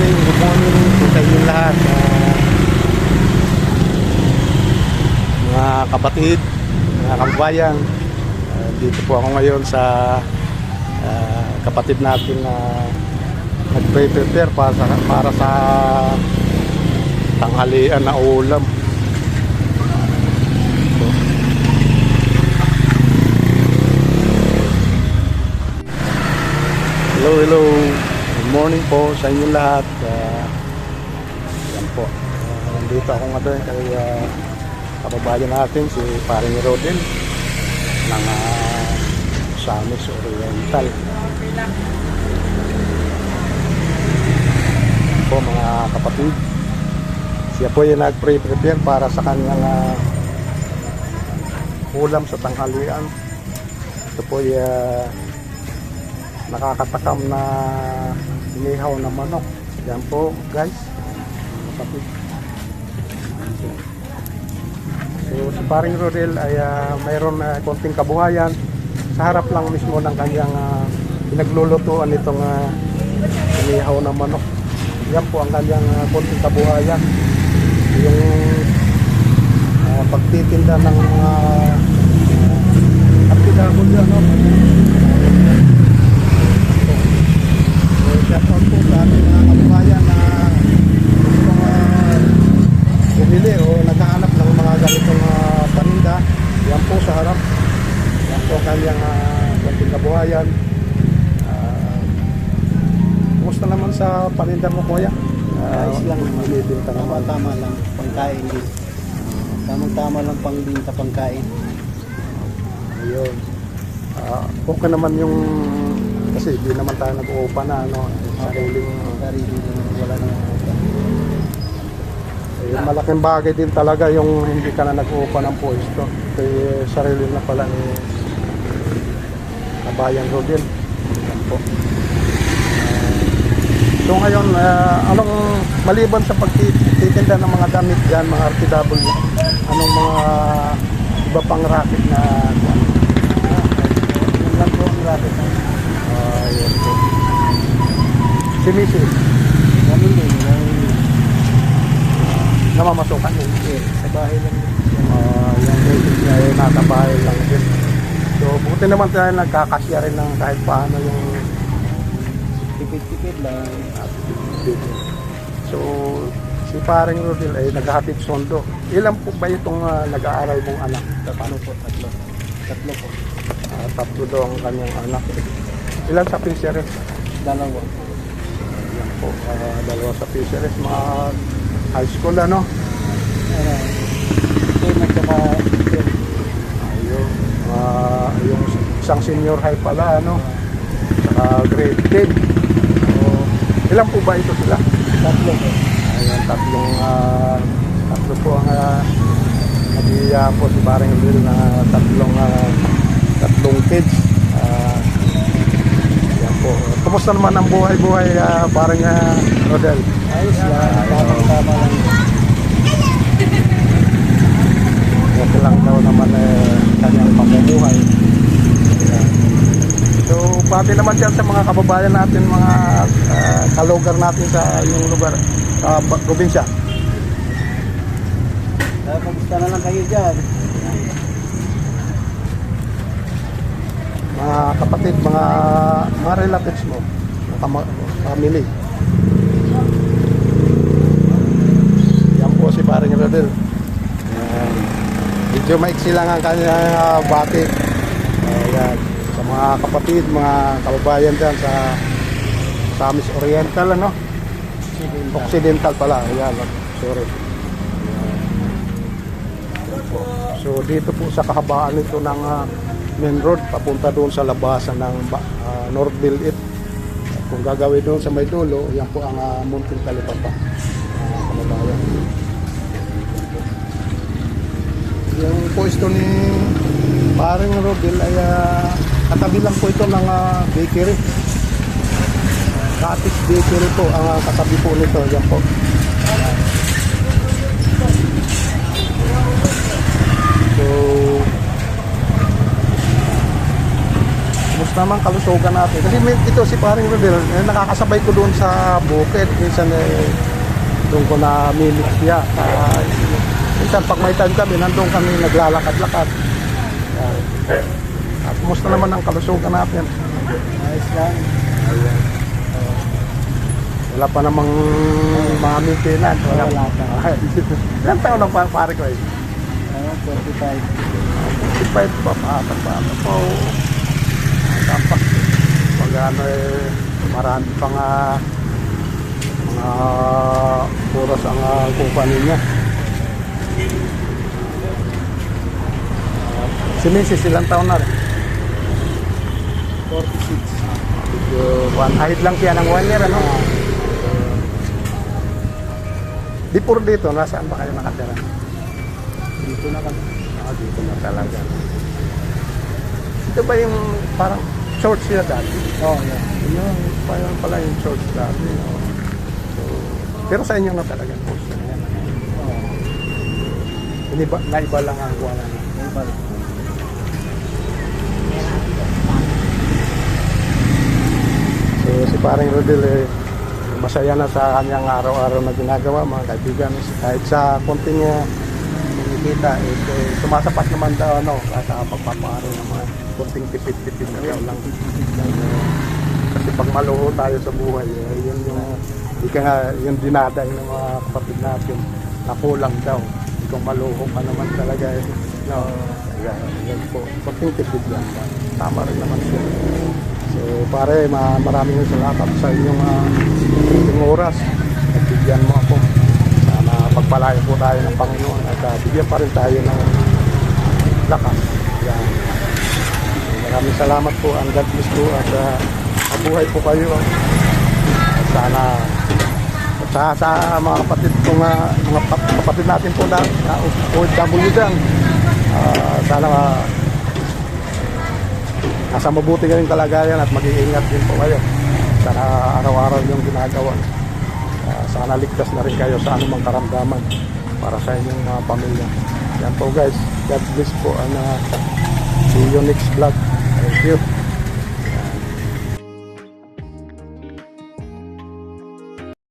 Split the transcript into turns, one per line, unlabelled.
good morning po sa inyong lahat, mga kapatid, mga kababayan. Dito po ako ngayon sa kapatid natin na nag-prepare para sa tanghalian na ulam. Hello. Good morning po sa inyong lahat. Yan po. Nandito ako nga doon kay kababayan natin, si Paring Rodel ng Samis Oriental. Po mga kapatid, siya po yung nag-prepare para sa kanyang ulam sa tanghalian. Ito po yung nakakatakam na inihaw na manok. Yan po guys, kapatid. So si Paring Rodel ay mayroon konting kabuhayan sa harap lang mismo ng kanyang pinaglulutuan itong inihaw na manok. Yan po ang kanyang konting kabuhayan, yung pagtitinda ng artidabol yan, no? Shoutout po sa ating mga kababayan na gustong bumili o naghahanap ng mga ganitong paninda. Yan po sa harap. Yan po kanyang konting kabuhayan. Kumusta naman sa paninda mo, kuya?
Ayos lang naman.
Binibinta naman.
Tama lang pangkain din. Tama lang pangbinta pangkain.
Ayun. Okay naman yung kasi di naman tayo nag-uupa na
Sarili din, wala na.
Malaking bagay din talaga yung hindi ka na nag-uupa ng pwesto. Kaya sarili na pala ni Kabayan Rodel. Yan po. So ngayon, anong maliban sa pagtitinda ng mga damit dyan, mga RTW, anong mga iba pang racket na
Yung lang po ang racket na.
yan po. Si Mrs.
Ganun din.
Namamasukan yun.
Sa bahay lang.
Yung Mrs. na yun, nasa bahay lang din. So buti naman tayo nagkakasya rin ng kahit paano yung
Tipid-tipid lang.
So si Paring Rodel ay naghahatid sondo. Ilan po ba itong nag-aaral mong anak?
Paano po? Tatlo po.
Tatlo daw ang kanyang anak. Ilan sa fisheries?
Dalawa.
Yan po, dalawa sa fisheries. Mga high school ano?
Ito nagkaka...
Ayun. Yung isang senior high pala ano? Saka grade 10. So, ilan po ba ito sila?
Tatlo po.
Ayan, tatlo po ang nag-iiya po si Paring Rodel na tatlong kids. Yan po. Kumusta naman ang buhay-buhay Paring Rodel?
Ayos lang. Tama lang.
Okay lang daw naman kanyang pamumuhay. Ayan. So, pati naman dyan sa mga kababayan natin, mga kalugar natin sa yung lugar, sa probinsya.
Kamusta na lang kayo dyan?
Mga kapatid, mga relatives mo, family. Yan po si Paring Rodel. Medyo maiksi lang ang kanyang bati. Ayan. Sa mga kapatid, mga kababayan dyan sa Samis Oriental, ano? Occidental pala. Ayan, sorry. So dito po sa kahabaan nito ng main road papunta doon sa labasan ng Northville 8. Kung gagawin doon sa may dulo, yan po ang Munting Talipapa. Kababayan. Yung pwesto ni Paring Rodel ay katabi lang po ito ng bakery. Cottage bakery po ang katabi po nito. Yan po. So Kumusta naman kalusugan natin? Kasi ito si Paring Rodel, nakakasabay ko doon sa bukid. Minsan doon ko na mimix siya. Minsan pag may time kami, nandun kami naglalakad-lakad. Kumusta naman ang kalusugan natin?
Ayos lang.
Ayan. Wala pa namang mga maintenance.
Wala pa.
Ilang taon lang pare ko eh?
45.
55 pa, bata po. Dapat pag ano marami pang mga oras ang kukuhanin niya. Si Mrs. ilang taon na rin?
46.
Ahit lang siya ng 1 year, ano? Before dito, nasaan ba kayo nakatira?
Dito na kami.
Dito na talaga. Ito ba yung parang church siya dati?
Yeah.
Yun, parang pala yung church dati. So, pero sa inyo na talaga po siya. Naiba lang ang kuha na. So, si paring Rodel masaya na sa kanyang araw-araw na ginagawa, mga kaibigan. Kahit sa konting kita, sumasapat naman daw sa pagpapaaral ng mga konting tipid-tipid na daw lang. Kasi pag maluho tayo sa buhay, yun yung dinadaing ng mga kapatid natin na kulang daw. Kung maluho ka naman talaga, yun po. Konting tipid lang. Tama rin naman siya. So pare, maraming salamat sa inyong oras. Nagbigyan mo ako. Pagpalain po tayo ng Panginoon at bigyan pa rin tayo ng lakas. Yan. Maraming salamat po. Ang God bless po at mabuhay po kayo. At sana sa mga kapatid po mga kapatid natin po na OFW dyan, sana nasa mabuti kayong kalagayan at mag-iingat din po kayo. Sana araw-araw yung ginagawa. Sana ligtas na rin kayo sa anumang karamdaman para sa inyong mga pamilya. Yan po guys. God bless po. See you next vlog. Thank you.